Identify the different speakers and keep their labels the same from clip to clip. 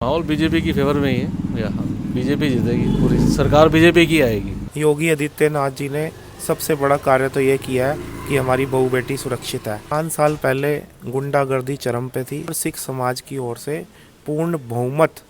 Speaker 1: माहौल बीजेपी की फेवर में ही है। यहाँ बीजेपी जीतेगी, पूरी सरकार बीजेपी की आएगी।
Speaker 2: योगी आदित्यनाथ जी ने सबसे बड़ा कार्य तो ये किया है कि हमारी बहू बेटी सुरक्षित है। 5 साल पहले गुंडागर्दी चरम पे थी और सिख समाज की ओर से पूर्ण बहुमत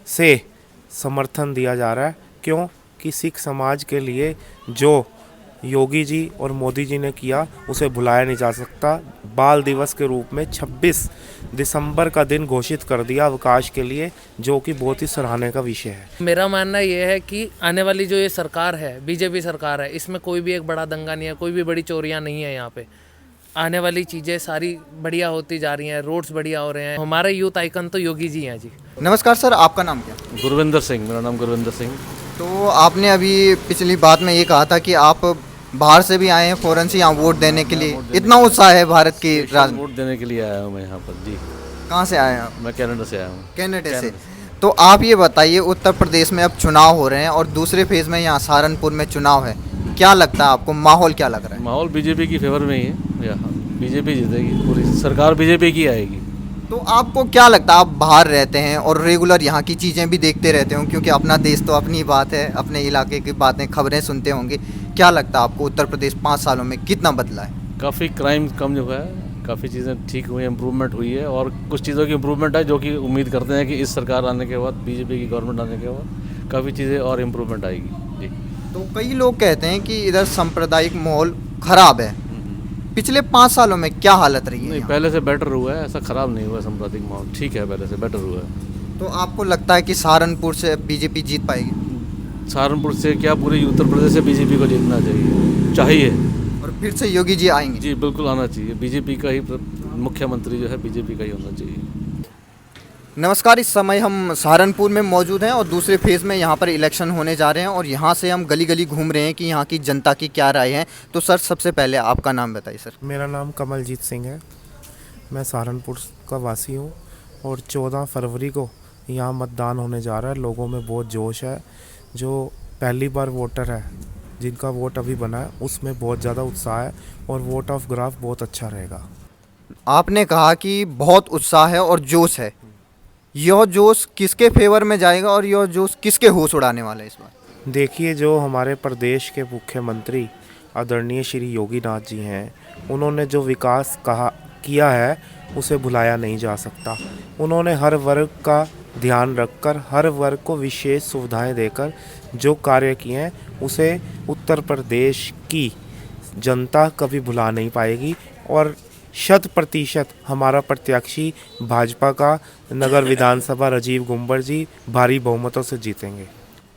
Speaker 2: से समर्थन दिया जा रहा है। क्यों कि सिख समाज के लिए जो योगी जी और मोदी जी ने किया उसे भुलाया नहीं जा सकता। बाल दिवस के रूप में 26 दिसंबर का दिन घोषित कर दिया अवकाश के लिए, जो कि बहुत ही सराहने का विषय है।
Speaker 3: मेरा मानना ये है कि आने वाली जो ये सरकार है, बीजेपी सरकार है, इसमें कोई भी एक बड़ा दंगा नहीं है, कोई भी बड़ी चोरियां नहीं है। यहाँ पे आने वाली चीज़ें सारी बढ़िया होती जा रही हैं, रोड्स बढ़िया हो रहे हैं। हमारे यूथ आइकन तो योगी जी हैं जी।
Speaker 4: नमस्कार सर, आपका नाम क्या?
Speaker 1: गुरविंदर सिंह, मेरा नाम गुरविंदर सिंह।
Speaker 4: तो आपने अभी पिछली बात में ये कहा था कि आप बाहर से भी आए हैं फौरन से यहाँ वोट देने के लिए। इतना उत्साह है भारत की राजनीति।
Speaker 1: वोट देने के लिए आया हूँ मैं यहाँ पर जी।
Speaker 4: कहाँ से आए हैं आप?
Speaker 1: मैं कनाडा से आया हूँ।
Speaker 4: कनाडा से। तो आप ये बताइए, उत्तर प्रदेश में अब चुनाव हो रहे हैं और दूसरे फेज में यहाँ सहारनपुर में चुनाव है, क्या लगता है आपको, माहौल क्या लग रहा है?
Speaker 1: माहौल बीजेपी की फेवर में ही है। यहाँ बीजेपी जीतेगी, पूरी सरकार बीजेपी की आएगी।
Speaker 4: तो आपको क्या लगता है, आप बाहर रहते हैं और रेगुलर यहाँ की चीज़ें भी देखते रहते हो, क्योंकि अपना देश तो अपनी बात है, अपने इलाके की बातें खबरें सुनते होंगे। क्या लगता है आपको उत्तर प्रदेश 5 सालों में कितना बदला है?
Speaker 1: काफ़ी क्राइम कम जो है, काफ़ी चीज़ें ठीक हुई हैं, इम्प्रूवमेंट हुई है। और कुछ चीज़ों की इम्प्रूवमेंट है जो कि उम्मीद करते हैं कि इस सरकार आने के बाद, बीजेपी की गवर्नमेंट आने के बाद काफ़ी चीज़ें और इम्प्रूवमेंट आएगी जी।
Speaker 4: तो कई लोग कहते हैं कि इधर सांप्रदायिक माहौल खराब है। पिछले 5 सालों में क्या हालत रही है
Speaker 1: नहीं,
Speaker 4: यहाँ?
Speaker 1: पहले से बेटर हुआ है, ऐसा ख़राब नहीं हुआ। सांप्रदायिक माहौल ठीक है, पहले से बेटर हुआ है।
Speaker 4: तो आपको लगता है कि सहारनपुर से बीजेपी जीत पाएगी?
Speaker 1: सहारनपुर से क्या, पूरे उत्तर प्रदेश से बीजेपी को जीतना चाहिए।
Speaker 4: और फिर से योगी जी आएंगे?
Speaker 1: जी बिल्कुल आना चाहिए। बीजेपी का ही मुख्यमंत्री जो है बीजेपी का ही होना चाहिए।
Speaker 4: नमस्कार, इस समय हम सहारनपुर में मौजूद हैं और दूसरे फेज़ में यहाँ पर इलेक्शन होने जा रहे हैं और यहाँ से हम गली गली घूम रहे हैं कि यहाँ की जनता की क्या राय है। तो सर, सबसे पहले आपका नाम बताइए सर।
Speaker 2: मेरा नाम कमलजीत सिंह है। मैं सहारनपुर का वासी हूँ और 14 फरवरी को यहाँ मतदान होने जा रहा है। लोगों में बहुत जोश है। जो पहली बार वोटर है, जिनका वोट अभी बना है, उसमें बहुत ज़्यादा उत्साह है और वोट ऑफ ग्राफ बहुत अच्छा रहेगा।
Speaker 4: आपने कहा कि बहुत उत्साह है और जोश है। यह जोश किसके फेवर में जाएगा और यह जोश किसके होश उड़ाने वाला है इस बार?
Speaker 2: देखिए, जो हमारे प्रदेश के मुख्यमंत्री आदरणीय श्री योगी नाथ जी हैं, उन्होंने जो विकास किया है उसे भुलाया नहीं जा सकता। उन्होंने हर वर्ग का ध्यान रखकर, हर वर्ग को विशेष सुविधाएं देकर जो कार्य किए हैं उसे उत्तर प्रदेश की जनता कभी भुला नहीं पाएगी। और 100% हमारा प्रत्याशी भाजपा का नगर विधानसभा राजीव गुंबर जी भारी बहुमतों से जीतेंगे।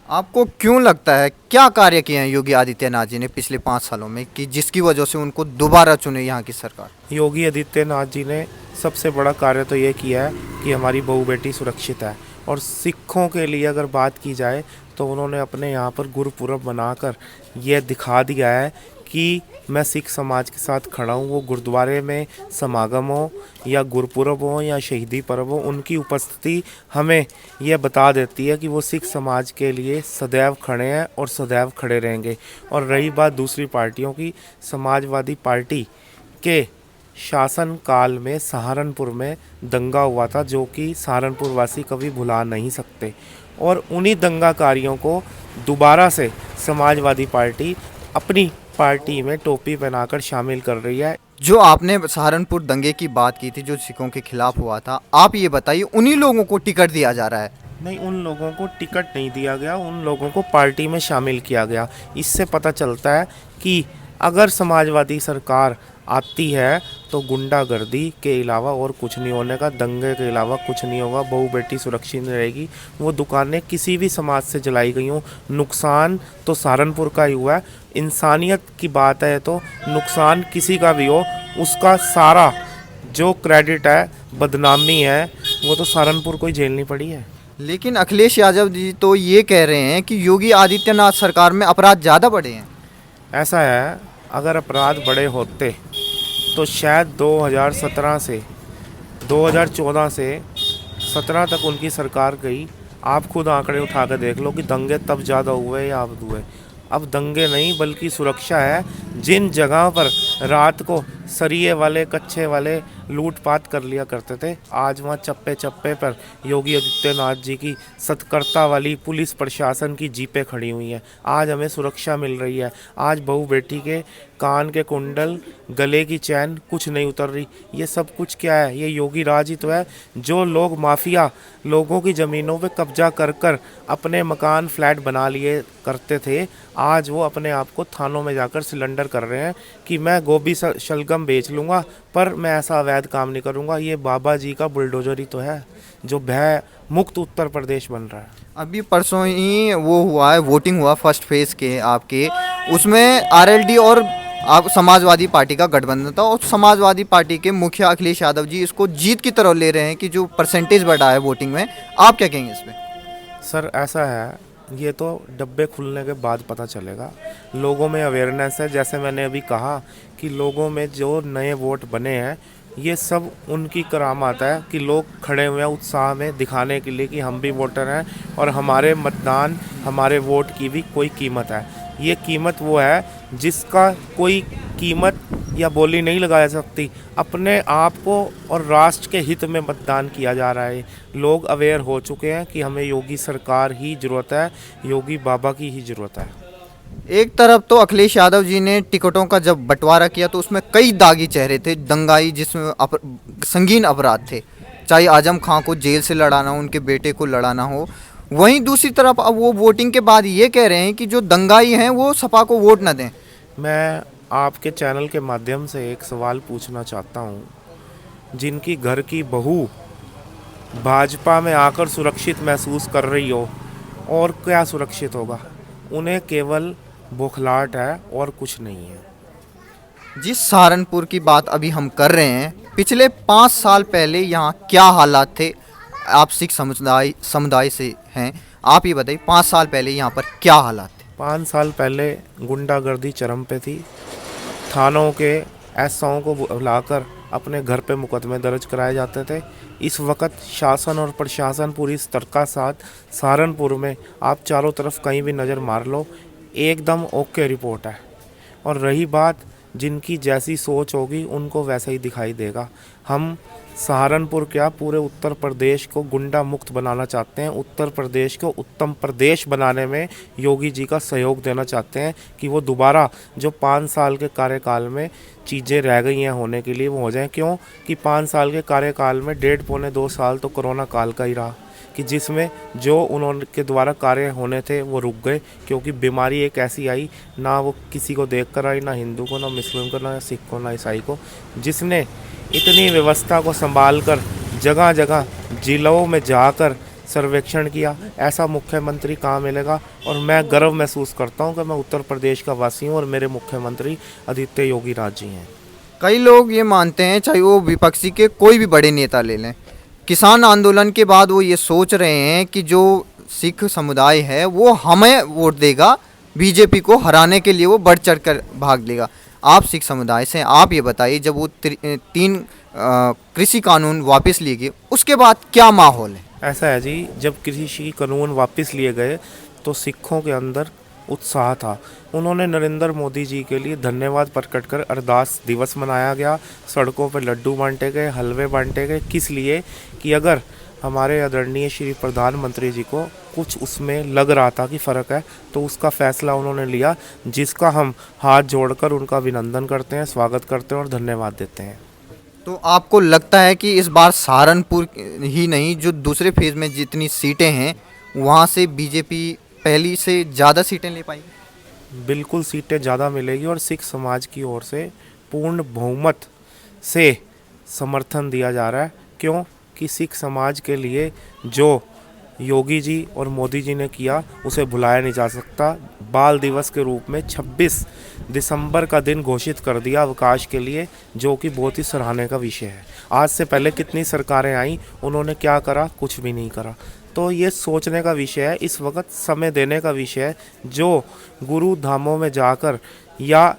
Speaker 4: आपको क्यों लगता है, क्या कार्य किए हैं योगी आदित्यनाथ जी ने पिछले 5 सालों में कि जिसकी वजह से उनको दोबारा चुने यहाँ की सरकार?
Speaker 2: योगी आदित्यनाथ जी ने सबसे बड़ा कार्य तो ये किया है कि हमारी बहू बेटी सुरक्षित है। और सिखों के लिए अगर बात की जाए तो उन्होंने अपने यहाँ पर गुरुपुरब बनाकर यह दिखा दिया है कि मैं सिख समाज के साथ खड़ा हूँ। वो गुरुद्वारे में समागम हो या गुरुपुरब हो या शहीदी पर्व हो, उनकी उपस्थिति हमें यह बता देती है कि वो सिख समाज के लिए सदैव खड़े हैं और सदैव खड़े रहेंगे। और रही बात दूसरी पार्टियों की, समाजवादी पार्टी के शासन काल में सहारनपुर में दंगा हुआ था, जो कि सहारनपुर वासी कभी भुला नहीं सकते। और उन्हीं दंगाकारियों को दोबारा से समाजवादी पार्टी अपनी पार्टी में टोपी पहनाकर शामिल कर रही है।
Speaker 4: जो आपने सहारनपुर दंगे की बात की थी, जो सिखों के खिलाफ हुआ था, आप ये बताइए, उन्हीं लोगों को टिकट दिया जा रहा है?
Speaker 2: नहीं, उन लोगों को टिकट नहीं दिया गया, उन लोगों को पार्टी में शामिल किया गया। इससे पता चलता है कि अगर समाजवादी सरकार आती है तो गुंडागर्दी के अलावा और कुछ नहीं होने का, दंगे के अलावा कुछ नहीं होगा। बहू बेटी सुरक्षित रहेगी। वो दुकानें किसी भी समाज से जलाई गई हों, नुकसान तो सहारनपुर का ही हुआ है। इंसानियत की बात है तो नुकसान किसी का भी हो, उसका सारा जो क्रेडिट है, बदनामी है, वो तो सहारनपुर को ही झेलनी पड़ी है।
Speaker 4: लेकिन अखिलेश यादव जी तो ये कह रहे हैं कि योगी आदित्यनाथ सरकार में अपराध ज़्यादा बढ़े हैं।
Speaker 2: ऐसा है, अगर अपराध बड़े होते तो शायद 2017 से 2014 से 17 तक उनकी सरकार गई। आप खुद आंकड़े उठा कर देख लो कि दंगे तब ज़्यादा हुए या अब हुए। अब दंगे नहीं बल्कि सुरक्षा है। जिन जगह पर रात को सरिये वाले, कच्चे वाले लूटपाट कर लिया करते थे, आज वहाँ चप्पे चप्पे पर योगी आदित्यनाथ जी की सतर्कता वाली पुलिस प्रशासन की जीपें खड़ी हुई हैं। आज हमें सुरक्षा मिल रही है। आज बहू बेटी के कान के कुंडल, गले की चैन कुछ नहीं उतर रही। ये सब कुछ क्या है? ये योगी राज ही तो है। जो लोग माफिया लोगों की ज़मीनों पे कब्जा कर कर अपने मकान फ्लैट बना लिए करते थे, आज वो अपने आप को थानों में जाकर सिलेंडर कर रहे हैं कि मैं गोभी शलगम बेच लूँगा, पर मैं ऐसा अवैध काम नहीं करूँगा। ये बाबा जी का बुलडोजर ही तो है जो भय मुक्त उत्तर प्रदेश बन रहा है।
Speaker 4: अभी परसों ही वो हुआ है, वोटिंग हुआ फर्स्ट फेज के आपके, उसमें आरएलडी और आप समाजवादी पार्टी का गठबंधन था और समाजवादी पार्टी के मुखिया अखिलेश यादव जी इसको जीत की तरफ ले रहे हैं कि जो परसेंटेज बढ़ा है वोटिंग में। आप क्या कहेंगे इस पर?
Speaker 2: सर ऐसा है, ये तो डब्बे खुलने के बाद पता चलेगा। लोगों में अवेयरनेस है, जैसे मैंने अभी कहा कि लोगों में जो नए वोट बने हैं ये सब उनकी करामात है कि लोग खड़े हुए हैं उत्साह में दिखाने के लिए कि हम भी वोटर हैं और हमारे मतदान, हमारे वोट की भी कोई कीमत है। ये कीमत वो है जिसका कोई कीमत या बोली नहीं लगाया सकती। अपने आप को और राष्ट्र के हित में मतदान किया जा रहा है। लोग अवेयर हो चुके हैं कि हमें योगी सरकार ही ज़रूरत है, योगी बाबा की ही ज़रूरत है।
Speaker 4: एक तरफ तो अखिलेश यादव जी ने टिकटों का जब बंटवारा किया तो उसमें कई दागी चेहरे थे, दंगाई जिसमें संगीन अपराध थे, चाहे आजम खां को जेल से लड़ाना हो, उनके बेटे को लड़ाना हो। वहीं दूसरी तरफ अब वो वोटिंग के बाद ये कह रहे हैं कि जो दंगाई हैं वो सपा को वोट न दें।
Speaker 2: मैं आपके चैनल के माध्यम से एक सवाल पूछना चाहता हूँ। जिनकी घर की बहू भाजपा में आकर सुरक्षित महसूस कर रही हो, और क्या सुरक्षित होगा? उन्हें केवल बौखलाहट है और कुछ नहीं है।
Speaker 4: जिस सहारनपुर की बात अभी हम कर रहे हैं, पिछले 5 साल पहले यहाँ क्या हालात थे? आप सिख समुदाय से हैं, आप ये बताइए 5 साल पहले यहाँ पर क्या हालात थे?
Speaker 2: 5 साल पहले गुंडागर्दी चरम पे थी। थानों के एसआओं को बुलाकर अपने घर पे मुकदमे दर्ज कराए जाते थे। इस वक्त शासन और प्रशासन पूरी सतर्कता साथ सहारनपुर में आप चारों तरफ कहीं भी नज़र मार लो, एकदम ओके रिपोर्ट है। और रही बात जिनकी जैसी सोच होगी उनको वैसा ही दिखाई देगा। हम सहारनपुर क्या पूरे उत्तर प्रदेश को गुंडा मुक्त बनाना चाहते हैं। उत्तर प्रदेश को उत्तम प्रदेश बनाने में योगी जी का सहयोग देना चाहते हैं कि वो दोबारा जो 5 साल के कार्यकाल में चीज़ें रह गई हैं होने के लिए वो हो जाएं। क्यों कि 5 साल के कार्यकाल में 1.5 पौने 2 साल तो कोरोना काल का ही रहा कि जिसमें जो उनके द्वारा कार्य होने थे वो रुक गए, क्योंकि बीमारी एक ऐसी आई, ना वो किसी को देख कर आई, ना हिंदू को, ना मुस्लिम को, ना सिख को, ना ईसाई को, जिसने इतनी व्यवस्था को संभाल कर जगह जगह जिलों में जाकर सर्वेक्षण किया। ऐसा मुख्यमंत्री कहाँ मिलेगा? और मैं गर्व महसूस करता हूँ कि मैं उत्तर प्रदेश का वासी हूँ और मेरे मुख्यमंत्री आदित्य योगी राज जी हैं।
Speaker 4: कई लोग ये मानते हैं, चाहे वो विपक्षी के कोई भी बड़े नेता ले लें, किसान आंदोलन के बाद वो ये सोच रहे हैं कि जो सिख समुदाय है वो हमें वोट देगा, बीजेपी को हराने के लिए वो बढ़ चढ़ कर भाग लेगा। आप सिख समुदाय से, आप ये बताइए, जब वो 3 कृषि कानून वापस लिए गए उसके बाद क्या माहौल है?
Speaker 2: ऐसा है जी, जब कृषि कानून वापस लिए गए तो सिखों के अंदर उत्साह था। उन्होंने नरेंद्र मोदी जी के लिए धन्यवाद प्रकट कर अरदास दिवस मनाया गया, सड़कों पर लड्डू बांटे गए, हलवे बांटे गए। किस लिए? कि अगर हमारे आदरणीय श्री प्रधानमंत्री जी को कुछ उसमें लग रहा था कि फ़र्क है, तो उसका फैसला उन्होंने लिया, जिसका हम हाथ जोड़कर उनका अभिनंदन करते हैं, स्वागत करते हैं और धन्यवाद देते हैं।
Speaker 4: तो आपको लगता है कि इस बार सहारनपुर ही नहीं, जो दूसरे फेज़ में जितनी सीटें हैं वहाँ से बीजेपी पहली से ज़्यादा सीटें ले पाएगी?
Speaker 2: बिल्कुल सीटें ज़्यादा मिलेगी और सिख समाज की ओर से पूर्ण बहुमत से समर्थन दिया जा रहा है। क्यों कि सिख समाज के लिए जो योगी जी और मोदी जी ने किया उसे भुलाया नहीं जा सकता। बाल दिवस के रूप में 26 दिसंबर का दिन घोषित कर दिया अवकाश के लिए, जो कि बहुत ही सराहने का विषय है। आज से पहले कितनी सरकारें आईं, उन्होंने क्या करा? कुछ भी नहीं करा। तो ये सोचने का विषय है, इस वक्त समय देने का विषय है। जो गुरु धामों में जाकर या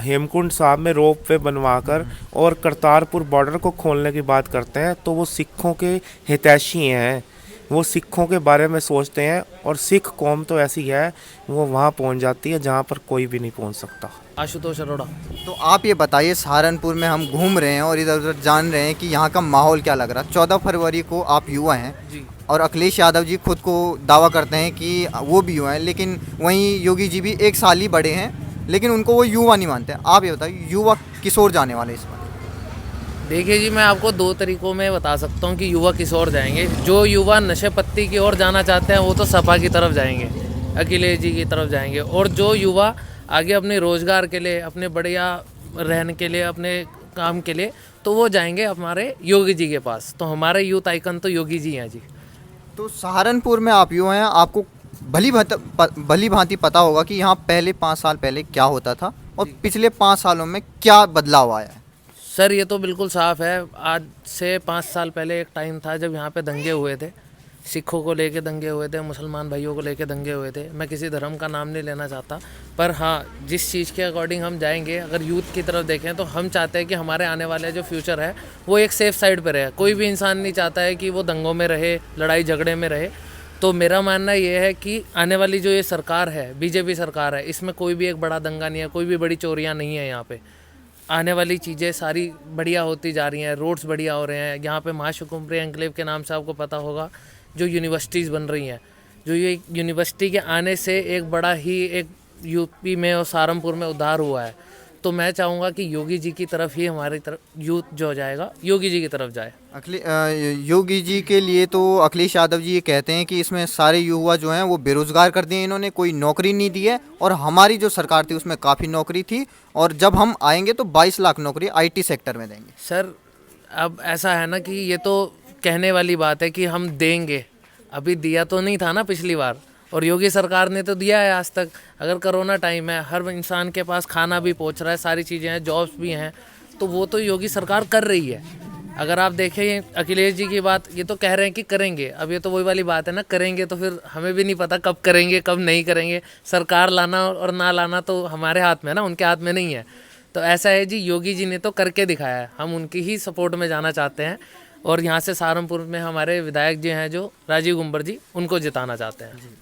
Speaker 2: हेमकुंड साहब में रोप वे बनवाकर और करतारपुर बॉर्डर को खोलने की बात करते हैं, तो वो सिखों के हितैषी हैं। वो सिखों के बारे में सोचते हैं, और सिख कौम तो ऐसी है वो वहाँ पहुँच जाती है जहाँ पर कोई भी नहीं पहुँच सकता।
Speaker 3: आशुतोष अरोड़ा।
Speaker 4: तो आप ये बताइए, सहारनपुर में हम घूम रहे हैं और इधर उधर जान रहे हैं कि यहाँ का माहौल क्या लग रहा है। 14 फरवरी को आप युवा हैं
Speaker 3: जी।
Speaker 4: और अखिलेश यादव जी खुद को दावा करते हैं कि वो भी युवा हैं, लेकिन वहीं योगी जी भी 1 साल ही बड़े हैं, लेकिन उनको वो युवा नहीं मानते। आप ये बताइए, युवा किस ओर जाने वाले इस बार?
Speaker 3: देखिए जी, मैं आपको 2 तरीकों में बता सकता हूँ कि युवा किस ओर जाएंगे। जो युवा नशे पत्ती की ओर जाना चाहते हैं वो तो सपा की तरफ जाएंगे, अखिलेश जी की तरफ जाएंगे। और जो युवा आगे अपने रोज़गार के लिए, अपने बढ़िया रहने के लिए, अपने काम के लिए, तो वो जाएंगे हमारे योगी जी के पास। तो हमारे यूथ आइकन तो योगी जी हैं जी।
Speaker 4: तो सहारनपुर में आप युवा हैं, आपको भली भांति पता होगा कि यहाँ पहले 5 साल पहले क्या होता था और पिछले 5 सालों में क्या बदलाव आया है।
Speaker 3: सर ये तो बिल्कुल साफ है। आज से 5 साल पहले एक टाइम था जब यहाँ पे दंगे हुए थे, सिखों को लेके दंगे हुए थे, मुसलमान भाइयों को लेके दंगे हुए थे। मैं किसी धर्म का नाम नहीं लेना चाहता, पर हाँ, जिस चीज़ के अकॉर्डिंग हम जाएंगे, अगर यूथ की तरफ देखें तो हम चाहते हैं कि हमारे आने वाले जो फ्यूचर है वो एक सेफ़ साइड पर रहे। कोई भी इंसान नहीं चाहता है कि वो दंगों में रहे, लड़ाई झगड़े में रहे। तो मेरा मानना ये है कि आने वाली जो ये सरकार है, बीजेपी सरकार है, इसमें कोई भी एक बड़ा दंगा नहीं है, कोई भी बड़ी चोरियाँ नहीं है। यहाँ पे आने वाली चीज़ें सारी बढ़िया होती जा रही हैं, रोड्स बढ़िया हो रहे हैं। यहाँ पे महाशिवकुंपरी एन्क्लेव के नाम से आपको पता होगा जो यूनिवर्सिटीज़ बन रही हैं, जो ये यूनिवर्सिटी के आने से एक बड़ा ही एक यूपी में और सहारनपुर में उद्धार हुआ है। तो मैं चाहूँगा कि योगी जी की तरफ ही हमारी तरफ यूथ जो जाएगा, योगी जी की तरफ जाए।
Speaker 4: योगी जी के लिए तो अखिलेश यादव जी ये कहते हैं कि इसमें सारे युवा जो हैं वो बेरोजगार कर दिए इन्होंने, कोई नौकरी नहीं दी है, और हमारी जो सरकार थी उसमें काफ़ी नौकरी थी, और जब हम आएंगे तो 22 लाख नौकरी आईटी सेक्टर में देंगे।
Speaker 3: सर अब ऐसा है ना कि ये तो कहने वाली बात है कि हम देंगे, अभी दिया तो नहीं था ना पिछली बार, और योगी सरकार ने तो दिया है आज तक। अगर कोरोना टाइम है, हर इंसान के पास खाना भी पहुंच रहा है, सारी चीज़ें हैं, जॉब्स भी हैं, तो वो तो योगी सरकार कर रही है। अगर आप देखें अखिलेश जी की बात, ये तो कह रहे हैं कि करेंगे। अब ये तो वही वाली बात है ना, करेंगे तो फिर हमें भी नहीं पता कब करेंगे कब नहीं करेंगे। सरकार लाना और ना लाना तो हमारे हाथ में है ना, उनके हाथ में नहीं है। तो ऐसा है जी, योगी जी ने तो करके दिखाया है, हम उनकी ही सपोर्ट में जाना चाहते हैं। और यहाँ से सहारनपुर में हमारे विधायक जी हैं जो राजीव गुंबर जी, उनको जिताना चाहते हैं।